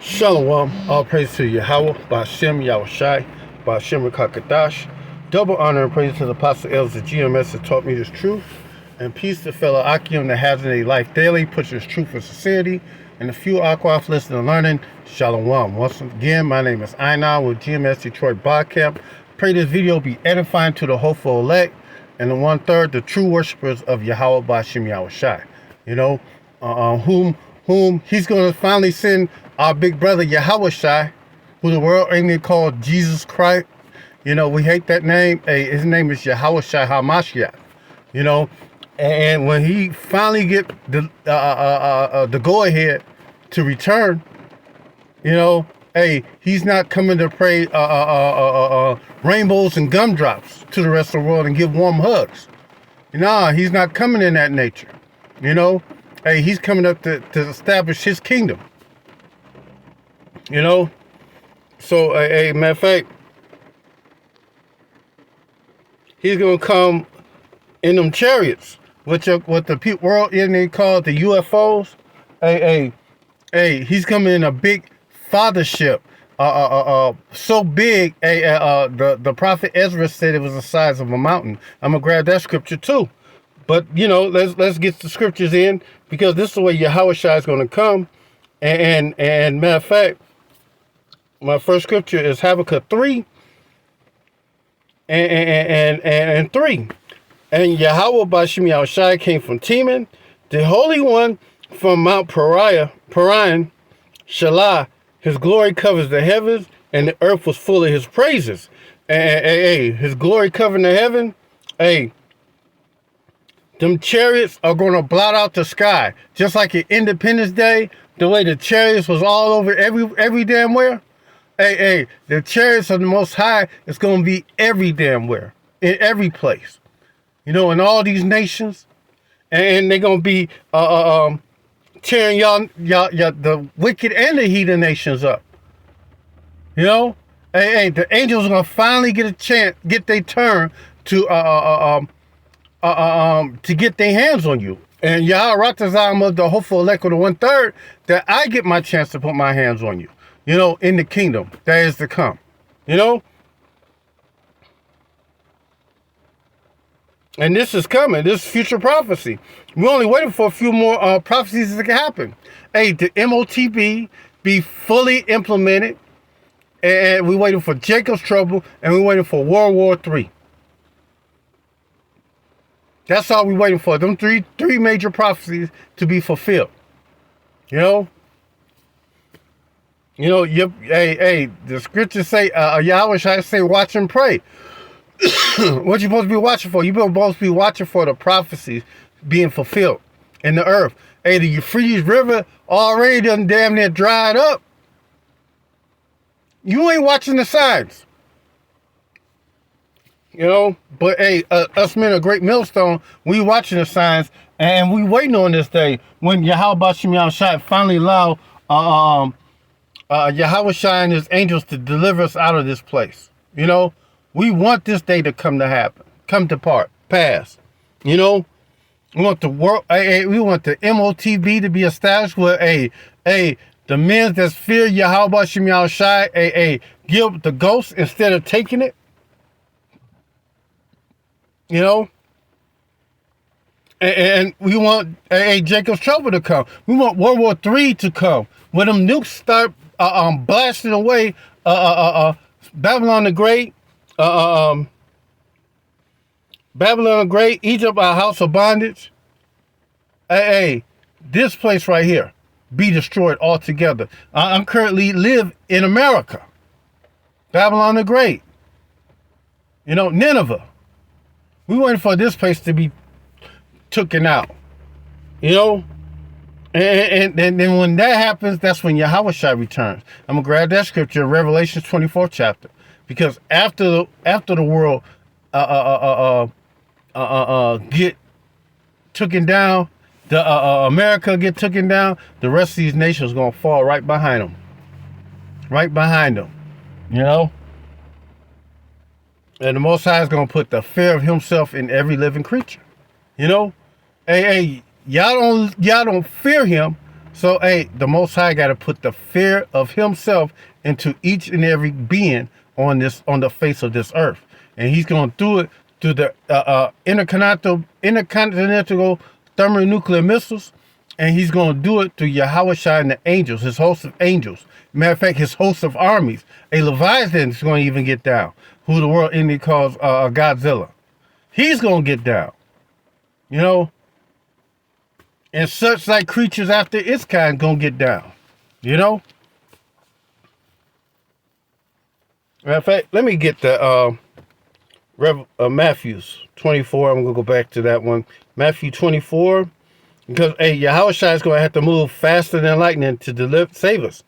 Shalom, all praise to Yahweh, Ba'ashem Yahawashi, Ba'ashem Rakakadash. Double honor and praise to the Apostle Elders of GMS that taught me this truth. And peace to fellow Akim that has in a life daily, pushes truth and sincerity. And the few Aquaf listening and learning, Shalom. Once again, my name is Einar with GMS Detroit Barcamp. Pray this video be edifying to the hopeful elect and the 1/3, the true worshipers of Yahweh, Ba'ashem Yahawashi. You know, whom he's going to finally send our big brother Yahawashi, who the world ain't called Jesus Christ. You know, we hate that name. Hey, his name is Yahawashi Hamashiach. You know, and when he finally get the go ahead to return, you know, hey, he's not coming to pray rainbows and gumdrops to the rest of the world and give warm hugs. Nah, he's not coming in that nature. You know, hey, he's coming up to establish his kingdom. You know, so a matter of fact, he's gonna come in them chariots, what the world they call the UFOs. He's coming in a big fathership, so big. The prophet Ezra said it was the size of a mountain. I'm gonna grab that scripture too, but you know, let's get the scriptures in, because this is the way Yahawashi is gonna come, and matter of fact. My first scripture is Habakkuk 3 and 3. And Yahweh Ba'ashem Yahawashi came from Teman, the Holy One from Mount Pariah, Shalah. His glory covers the heavens, and the earth was full of his praises. His glory covering the heaven. Them chariots are going to blot out the sky. Just like at Independence Day, the way the chariots was all over every damn where. The chariots of the Most High is going to be every damn where, in every place, you know, in all these nations, and they're going to be tearing y'all the wicked and the heathen nations up. You know, the angels are going to finally get a chance, get their turn to get their hands on you. And Yahawashi of the hopeful elect of the 1/3, that I get my chance to put my hands on you. You know, in the kingdom that is to come, you know, and this is coming. This is future prophecy. We're only waiting for a few more prophecies to happen. The MOTB be fully implemented, and we're waiting for Jacob's trouble, and we're waiting for World War III. That's all we're waiting for. Them three major prophecies to be fulfilled. You know. You know, the scriptures say, Yahawashi say, watch and pray. What you supposed to be watching for? You're supposed to be watching for the prophecies being fulfilled in the earth. The Euphrates River already done damn near dried up. You ain't watching the signs. You know, but us men of Great Millstone, we watching the signs, and we waiting on this day when Yahweh Ba'ashem Yahawashi finally allow Yahawashi and his angels to deliver us out of this place. You know, we want this day to come to pass. You know, we want the world, we want the MOTB to be established where the men that fear Yahweh Ba'ashem Yahawashi give the ghost instead of taking it. You know, and we want Jacob's trouble to come. We want World War III to come, when them nukes start blasting away Babylon the Great, Egypt, our house of bondage. This place right here be destroyed altogether. I'm currently live in America. Babylon the Great. You know, Nineveh. We waiting for this place to be taken out. You know. And then when that happens, that's when Yahawashi returns. I'm gonna grab that scripture, Revelation 24th chapter, because after the world get taken down, the America get taken down, the rest of these nations gonna fall right behind them, you know. And the Most High is gonna put the fear of Himself in every living creature, you know. Y'all don't fear Him, So, hey, the Most High got to put the fear of Himself into each and every being on the face of this earth, and He's going to do it through the intercontinental thermonuclear missiles, and He's going to do it through Yahawashi and the angels, His host of angels. Matter of fact, His host of armies. A Leviathan is going to even get down, who the world Indian calls Godzilla. He's going to get down, you know. And such like creatures after its kind gonna get down, you know. Matter of fact, let me get the Matthew's 24. I'm gonna go back to that one, Matthew 24, because Yahawashi is gonna have to move faster than lightning to save us.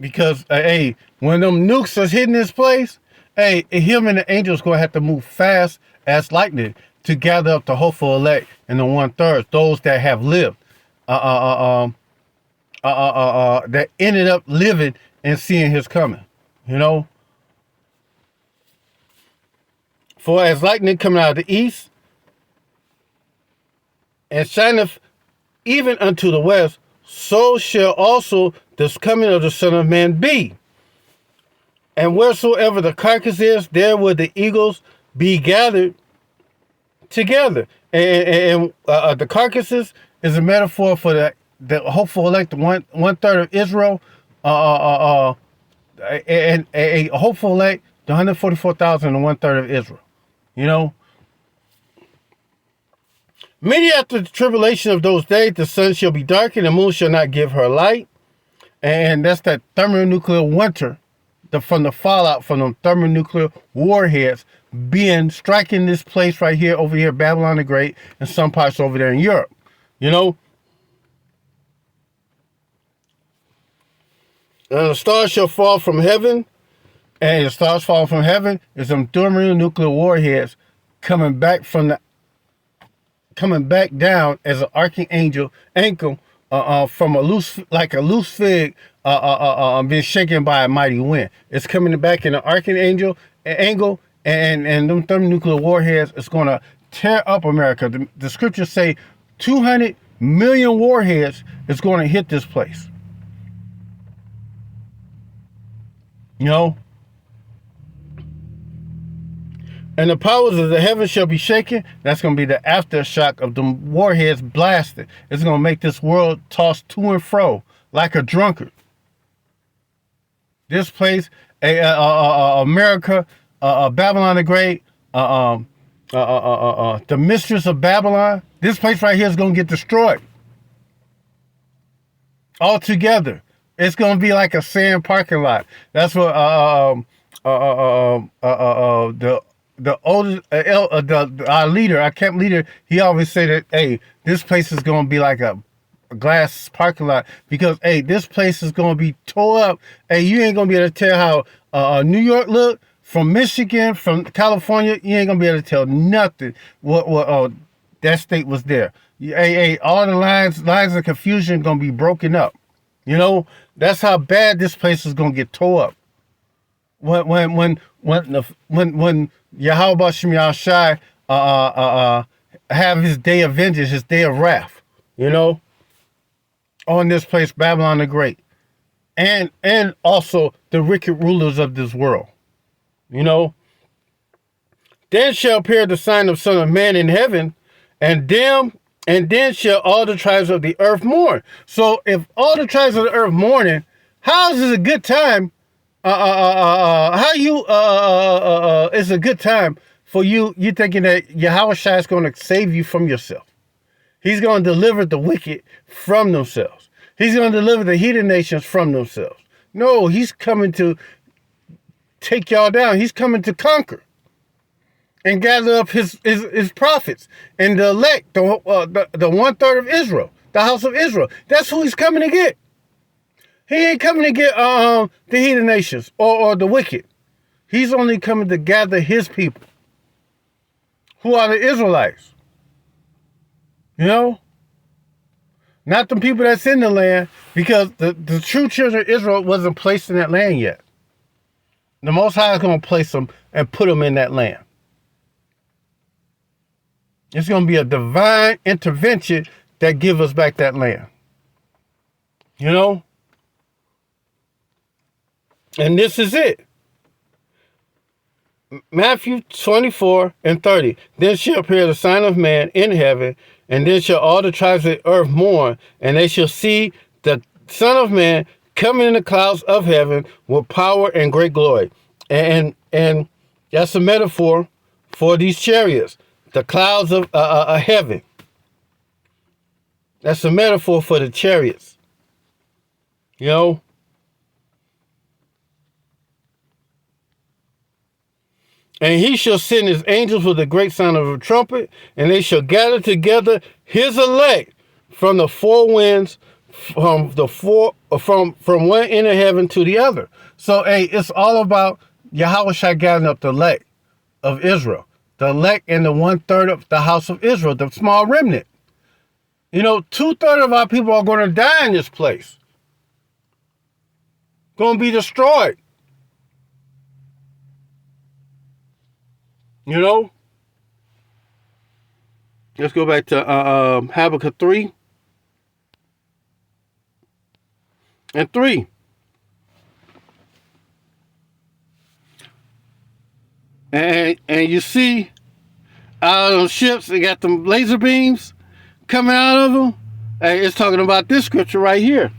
Because when them nukes are hitting this place, him and the angels gonna have to move fast as lightning to gather up the hopeful elect and the 1/3, those that have lived, that ended up living and seeing His coming, you know. For as lightning coming out of the east, and shineth even unto the west, so shall also this coming of the Son of Man be. And wheresoever the carcass is, there will the eagles be gathered together. And the carcasses is a metaphor for the hopeful elect, 1/3 of Israel, and a hopeful elect, the 144,000 and 1/3 of Israel. You know, immediately after the tribulation of those days, the sun shall be darkened, the moon shall not give her light, and that's that thermonuclear winter, from the fallout from them thermonuclear warheads striking this place right here, over here, Babylon the Great, and some parts over there in Europe, you know. The stars shall fall from heaven, and the stars falling from heaven is them thermonuclear warheads coming back down as an archangel ankle from a loose fig being shaken by a mighty wind. It's coming back in an archangel angle. And them thermonuclear warheads is going to tear up America. The scriptures say 200 million warheads is going to hit this place. You know? And the powers of the heavens shall be shaken. That's going to be the aftershock of the warheads blasted. It's going to make this world toss to and fro like a drunkard. This place, America, Babylon the Great, the mistress of Babylon. This place right here is going to get destroyed altogether. It's going to be like a sand parking lot. That's what our leader, our camp leader, he always say that, this place is going to be like a glass parking lot, because this place is going to be tore up. You ain't going to be able to tell how New York look. From Michigan, from California, you ain't gonna be able to tell nothing what that state was there. All the lines of confusion gonna be broken up. You know, that's how bad this place is gonna get tore up. When Yahawashi have his day of vengeance, his day of wrath, you know, on this place, Babylon the Great, and also the wicked rulers of this world. You know, then shall appear the sign of Son of Man in heaven, and then shall all the tribes of the earth mourn. So if all the tribes of the earth mourning, how is it a good time? It's a good time for you thinking that Yahawashi is going to save you from yourself. He's going to deliver the wicked from themselves. He's going to deliver the heathen nations from themselves. No, He's coming to take y'all down. He's coming to conquer and gather up his prophets and the elect, the 1/3 of Israel, the house of Israel. That's who He's coming to get. He ain't coming to get the heathen nations or the wicked. He's only coming to gather His people, who are the Israelites. You know, not the people that's in the land, because the true children of Israel wasn't placed in that land yet. The Most High is going to place them and put them in that land. It's going to be a divine intervention that gives us back that land. You know? And this is it. Matthew 24:30. Then shall appear the Son of Man in heaven, and then shall all the tribes of the earth mourn, and they shall see the Son of Man coming in the clouds of heaven with power and great glory. And that's a metaphor for these chariots, the clouds of heaven. That's a metaphor for the chariots. You know? And he shall send his angels with a great sound of a trumpet, and they shall gather together his elect from the four winds, from one end of heaven to the other. So, hey, it's all about Yahawashi gathering up the elect of Israel, the elect and the 1/3 of the house of Israel, the small remnant. You know, 2/3 of our people are going to die in this place, going to be destroyed. You know, let's go back to Habakkuk 3:3. And you see out of those ships, they got them laser beams coming out of them. Hey, it's talking about this scripture right here.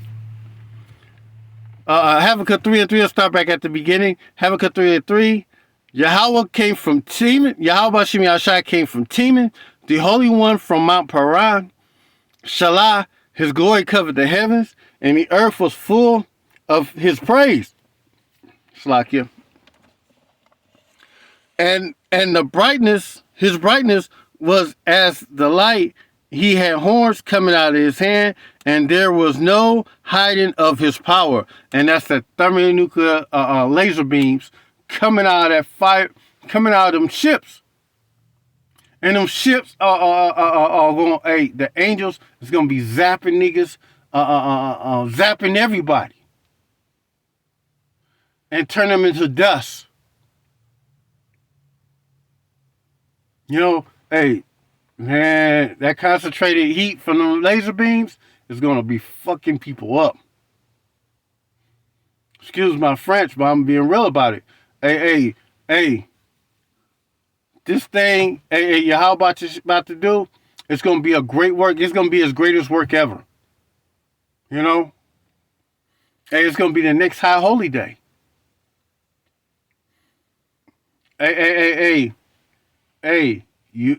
Habakkuk 3:3. Let's start back at the beginning. Habakkuk 3:3. Yahweh came from Teman. Yahawashi came from Teman, the Holy One from Mount Paran. Shalah, his glory covered the heavens, and the earth was full of his praise. Slakia. And the brightness, his brightness was as the light. He had horns coming out of his hand, and there was no hiding of his power. And that's the thermonuclear laser beams coming out of that fire, coming out of them ships. And them ships are going, hey, the angels is going to be zapping niggas, zapping everybody. And turn them into dust. You know, hey, man, that concentrated heat from the laser beams is going to be fucking people up. Excuse my French, but I'm being real about it. Hey. This thing, Yahweh about to do, it's going to be a great work. It's going to be his greatest work ever. You know? Hey, it's going to be the next high holy day. Hey, you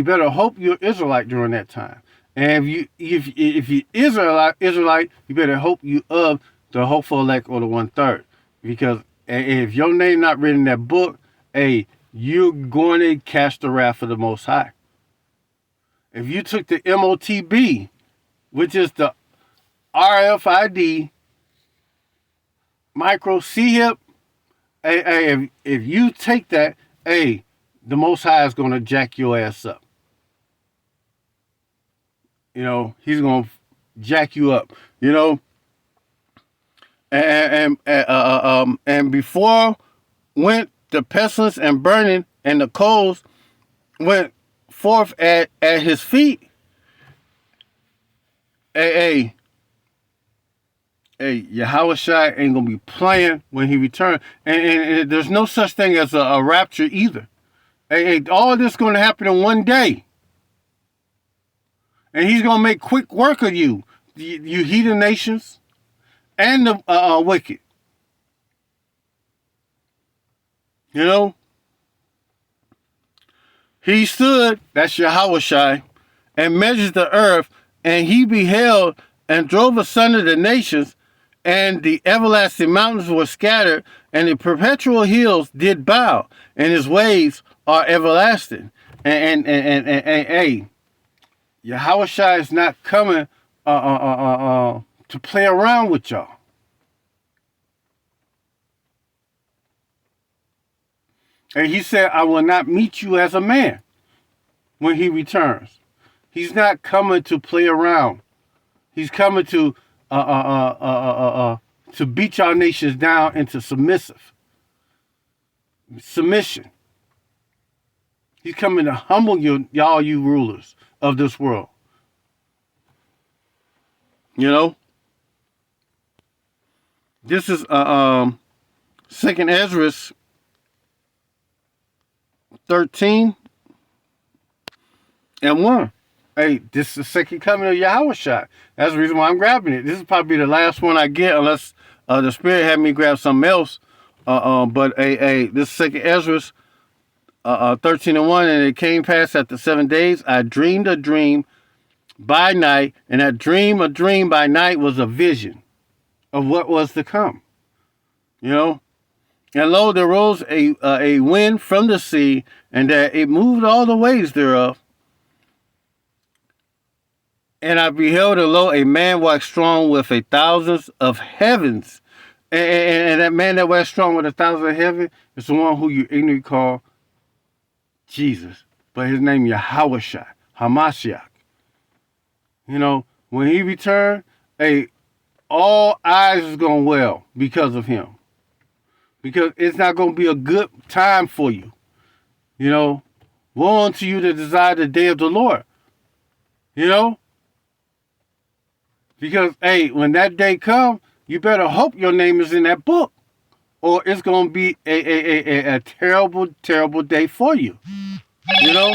better hope you're Israelite during that time. And if you Israelite, you better hope you of the hopeful elect or the 1/3. Because if your name not written in that book, hey, you're going to catch the wrath of the Most High. If you took the MOTB, which is the RFID micro C-hip, if you take that, the Most High is going to jack your ass up. You know, he's going to jack you up, you know. And before went the pestilence and burning, and the coals went forth at his feet. Hey, Yahawashi ain't gonna be playing when he returns, and there's no such thing as a rapture either. Hey, all this gonna happen in one day, and he's gonna make quick work of you heathen nations, and the wicked. You know. He stood, that's Yahawashi, and measured the earth, and he beheld and drove asunder the nations, and the everlasting mountains were scattered, and the perpetual hills did bow, and his ways are everlasting. And hey, Yahawashi is not coming to play around with y'all. And he said, I will not meet you as a man when he returns. He's not coming to play around. He's coming to beat y'all nations down into submission. He's coming to humble you rulers of this world. You know? This is Second Ezra 13 and 1. Hey, this is the second coming of Yahawashi. That's the reason why I'm grabbing it. This is probably the last one I get, unless the Spirit had me grab something else. But this second Ezra 13 and 1, and it came past after 7 days, I dreamed a dream by night, and that dream, a dream by night, was a vision of what was to come. You know? And lo, there rose a wind from the sea, and that it moved all the waves thereof. And I beheld, and lo, a man waxed strong with 1,000 of heavens. And that man that waxed strong with 1,000 of heaven is the one who you ignorantly call Jesus. But his name Yahawashi, Hamashiach. You know, when he returned, all eyes is going to well because of him. Because it's not going to be a good time for you. You know, woe unto you that desire the day of the Lord. You know? Because, when that day comes, you better hope your name is in that book. Or it's going to be a terrible, terrible day for you. You know?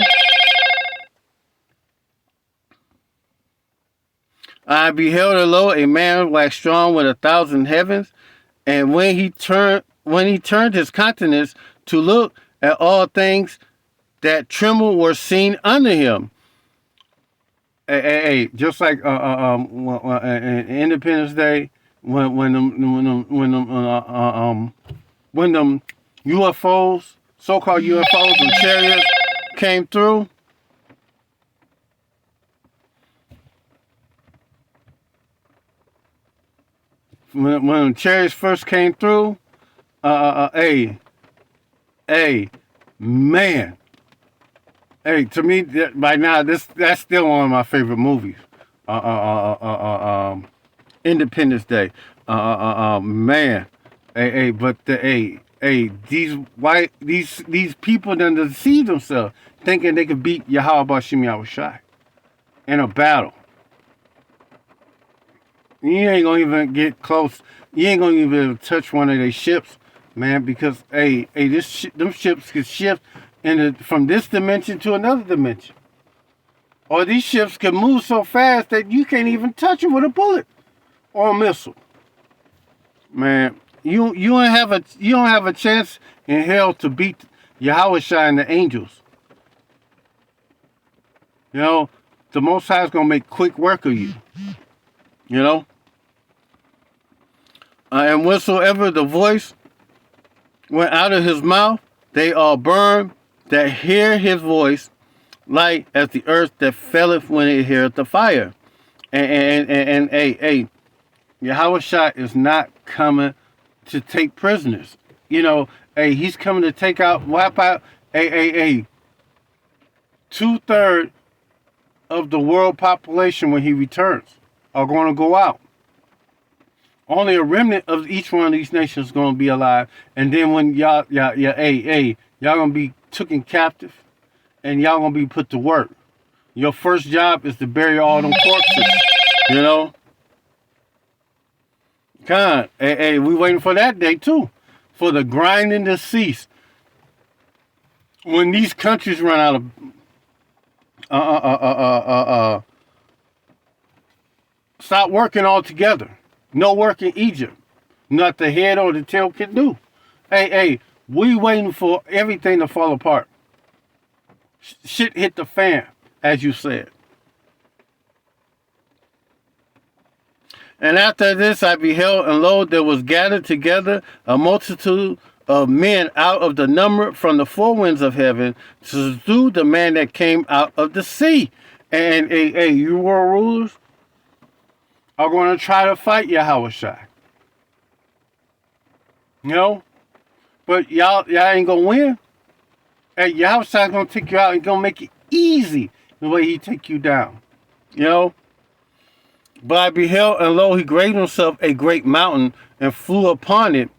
I beheld, and lo, a man waxed strong with 1,000 heavens, and when he turned his countenance to look at all things that trembled were seen under him. Just like Independence Day, when them UFOs, so-called UFOs and chariots came through. When chariots first came through, man. To me, by now, that's still one of my favorite movies. Independence Day. Man. But these people done deceive themselves, thinking they could beat Yahawashi in a battle. You ain't gonna even get close. You ain't gonna even touch one of their ships, man, because them ships can shift from this dimension to another dimension. Or these ships can move so fast that you can't even touch them with a bullet or a missile. Man, you don't have a chance in hell to beat Yahawashi and the angels. You know, the Most High is gonna make quick work of you. You know? And whatsoever the voice went out of his mouth, they all burned that hear his voice, like as the earth that felleth when it heareth the fire. And Yahawashi is not coming to take prisoners. You know, he's coming to wipe out 2/3 of the world population when he returns are going to go out. Only a remnant of each one of these nations is going to be alive. And then when y'all going to be taken captive and y'all going to be put to work. Your first job is to bury all them corpses, you know. We waiting for that day too. For the grinding to cease. When these countries run out of stop working altogether. No work in Egypt. Not the head or the tail can do. We waiting for everything to fall apart. Shit hit the fan, as you said. And after this I beheld, and lo, there was gathered together a multitude of men out of the number from the four winds of heaven to subdue the man that came out of the sea. And you world rulers are going to try to fight Yahawashi. You know? But y'all ain't going to win. And Yahawashi is going to take you out and going to make it easy the way he take you down. You know? But I beheld, and lo, he graved himself a great mountain and flew upon it.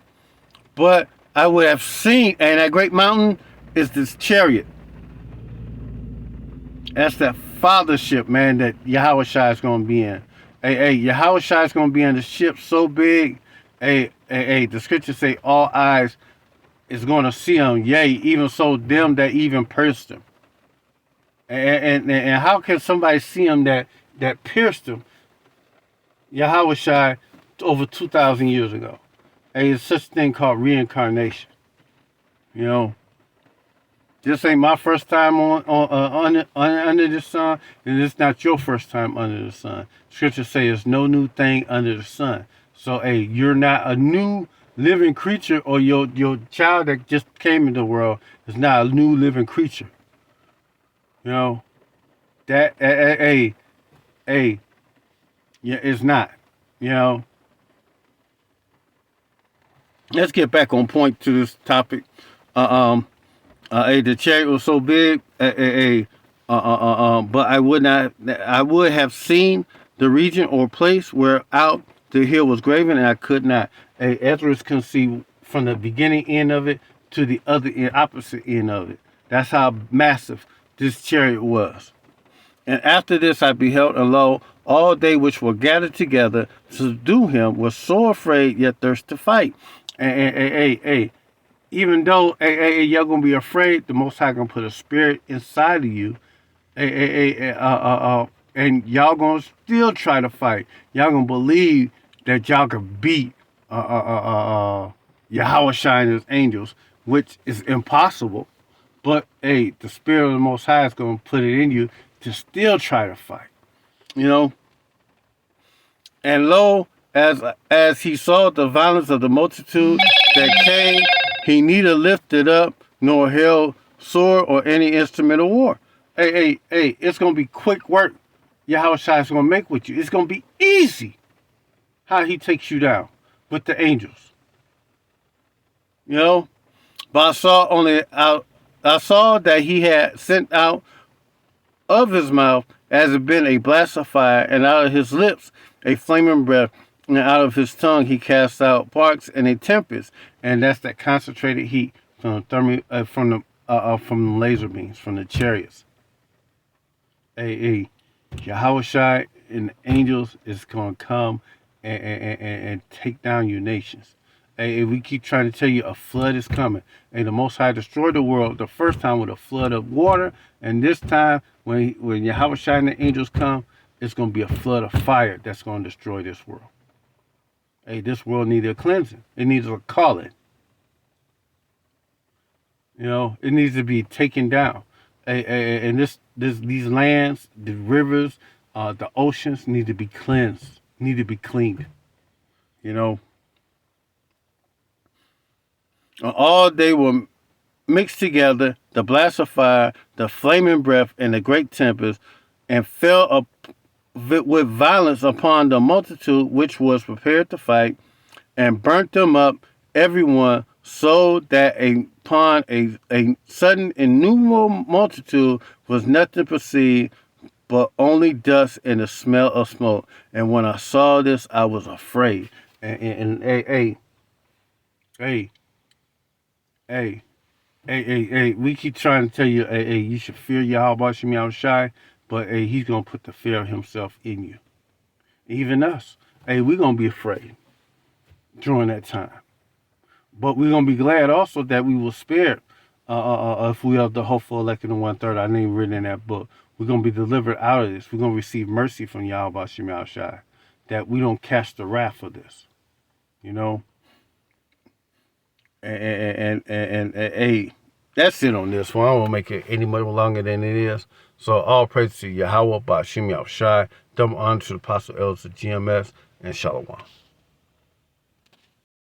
But I would have seen, and that great mountain is this chariot. That's that fathership, man, that Yahawashi is going to be in. Yahawashi is going to be in the ship so big The scriptures say all eyes is going to see him, yea, even so them that even pierced him. And how can somebody see him that pierced him, Yahawashi, over 2,000 years ago? There's such a thing called reincarnation. You know, this ain't my first time under the sun, and it's not your first time under the sun. Scripture says there's no new thing under the sun. So, you're not a new living creature, or your child that just came into the world is not a new living creature. You know, that, yeah, it's not. You know, let's get back on point to this topic. The chariot was so big, but I would have seen the region or place where out the hill was graven, and I could not. Ezra can see from the beginning end of it to the other end, opposite end of it. That's how massive this chariot was. And after this I beheld, and lo, all they which were gathered together to subdue him were so afraid, yet thirst to fight. Even though y'all gonna be afraid, the Most High gonna put a spirit inside of you, and y'all gonna still try to fight. Y'all gonna believe that y'all can beat Yahawashi and his angels, which is impossible. But the spirit of the Most High is gonna put it in you to still try to fight. You know. And lo, as he saw the violence of the multitude that came, he neither lifted up nor held sword or any instrument of war. It's going to be quick work Yahawashi is going to make with you. It's going to be easy how he takes you down with the angels. You know? But I saw that he had sent out of his mouth as it been a blast of fire, and out of his lips a flaming breath, and out of his tongue he cast out sparks and a tempest, and that's that concentrated heat from the laser beams from the chariots. Yahawashi and the angels is going to come and take down your nations. If we keep trying to tell you a flood is coming, the Most High destroyed the world the first time with a flood of water, and this time when Yahawashi and the angels come, it's going to be a flood of fire that's going to destroy this world. This world needs a cleansing. It needs a calling. You know, it needs to be taken down. And these lands, the rivers, the oceans need to be cleansed, need to be cleaned. You know, all they were mixed together, the blast of fire, the flaming breath, and the great tempest, and fell up with violence upon the multitude which was prepared to fight, and burnt them up everyone, so that upon a sudden innumerable multitude was nothing perceived but only dust and the smell of smoke. And when I saw this, I was afraid. We keep trying to tell you, you should fear Yahawashi, but he's gonna put the fear of himself in you. Even us, we're gonna be afraid during that time. But we're gonna be glad also that we will spare if we are the hopeful elect in the 1/3. I name written in that book. We're gonna be delivered out of this. We're gonna receive mercy from Yahawashi, that we don't catch the wrath of this. You know. And that's it on this one. I won't make it any more longer than it is. So all praise to Yahweh, Ba'ashim Yahawashi. Double honor to the Apostle Elders of GMS, and Shalom.